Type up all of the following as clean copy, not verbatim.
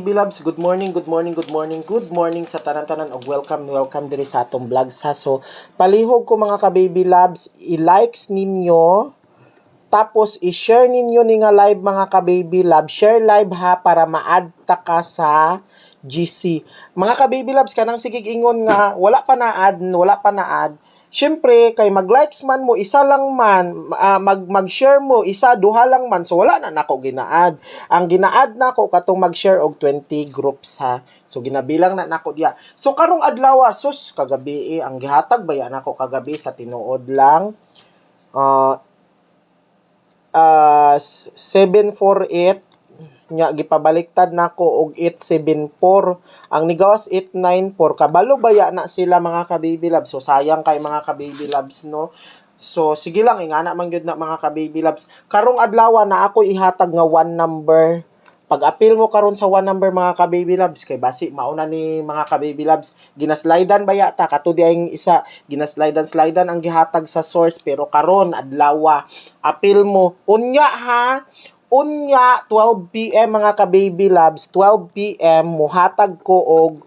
Baby loves, good morning sa tanan-tanan og welcome diri sa atong vlog sa. So, palihog ko mga ka-baby loves, i-likes ninyo, tapos i-share ninyo ni nga live mga ka-baby love. Share live ha para ma-add ta ka sa GC. Mga ka-baby loves, kanang sigig ingon nga wala pa na-add. Syempre, kay mag-likes man mo, isa lang man, mag-share mo, isa, duha lang man, so wala na nako gina-add. Ang gina-add nako katong mag-share og 20 groups ha. So ginabilang na nako diya. So karong adlaw, sus, kagabi ang gihatag baya nako kagabi sa tinuod lang. 748 nya gipabaliktad nako og 874. Ang nigawas 894. Kabalo baya na sila mga ka-baby loves. So sayang kay mga ka-baby loves no. So sige lang ingana man gyud na mga ka-baby loves. Karong adlaw na ako ihatag nga one number. Pag-appeal mo karon sa one number mga ka-baby loves kay basi mauna ni mga ka-baby loves ginaslidan baya ta kato di ang isa ginaslidan ang gihatag sa source pero karon adlaw appeal mo unya ha. Unya, 12 PM mga ka-baby loves, 12 PM, muhatag ko og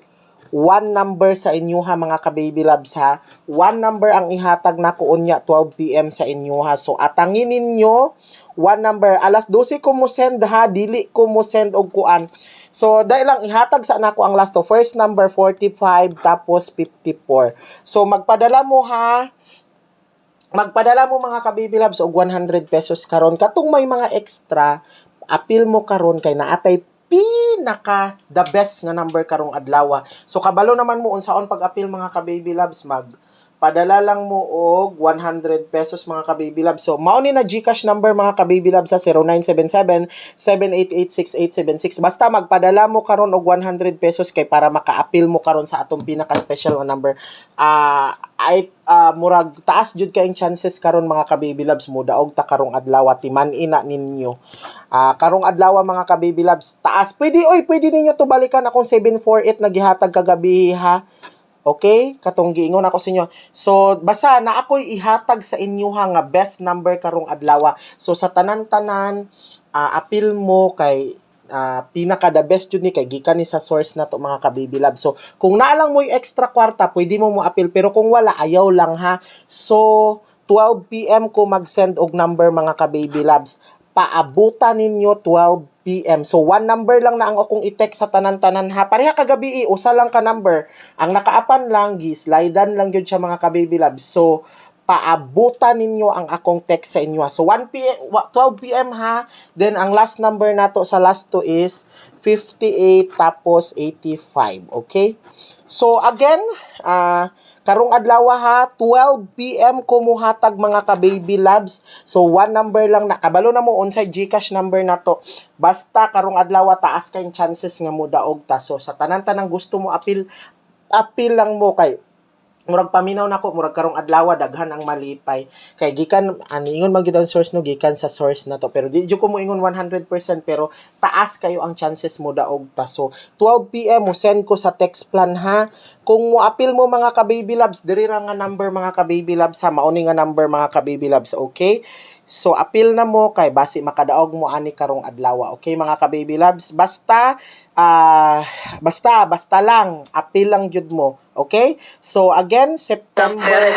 one number sa inyo ha mga ka-baby loves ha. One number ang ihatag nako unya 12 PM sa inyo ha. So atangin ninyo one number. Alas 12 ko mo send ha, dili ko mo send og kuan. So dahil lang ihatag sa nako ang last to first number 45 tapos 54. So magpadala mo ha. Magpadala mo mga ka-baby loves og 100 pesos karon. Katong may mga extra, appeal mo karon kay naatay pinaka the best nga number karong adlaw. So kabalo naman mo unsaon pag-appeal mga ka-baby loves, padala lang mo og 100 pesos mga ka-baby loves. So mao ni na GCash number mga ka-baby loves sa 0977-788-6876. Basta magpadala mo karon og 100 pesos kay para maka-appeal mo karon sa atong pinaka-special nga number. Murag taas jud kay chances karon mga ka-baby loves mo daog ta karong adlaw timan-ina ninyo. Karong adlaw mga ka-baby loves taas. Pwede ninyo to balikan akong 748 na gihatag kagabi ha. Okay? Katong giingon ako sa inyo. So, basta na ako'y ihatag sa inyo ha nga best number karong adlaw. So, sa tanan-tanan, appeal mo kay pinaka the best yun ni kay gikan ni sa source na to mga ka-baby love. So, kung naalang mo yung extra kwarta, pwede mo appeal. Pero kung wala, ayaw lang ha. So, 12 PM ko mag-send og number mga ka-baby loves. Paabutan ninyo 12 PM. So, one number lang na ang akong i-text sa tanan-tanan ha. Pareha kagabi usa lang ka number. Ang nakaapan lang, slidean lang yun siya mga ka-baby loves. So, paabutan ninyo ang akong text sa inyo ha. So, 12 PM ha. Then, ang last number nato sa last to is 58 tapos 85. Okay? So, again, karong adlaw ha, 12 PM ko muhatag mga ka-baby loves. So, one number lang na. Kabalo na mo unsay GCash number na to. Basta karong adlaw taas kayong chances nga mo daog ta. So, sa tanan-tanang gusto mo appeal lang mo kay murag paminaw nako murag karong adlaw daghan ang malipay kay gikan ingon man gyud ang source no gikan sa source na to pero di jud ko mo ingon 100% pero taas kayo ang chances mo daog ta. So 12 PM mo send ko sa text plan ha. Kung mo appeal mo mga ka-baby loves diri ra nga number mga ka-baby loves sa mao ni nga number mga ka-baby loves. Okay? So appeal na mo kay basi makadaog mo ani karong adlaw. Okay mga ka-baby loves, basta lang appeal lang jud mo. Okay? So again, September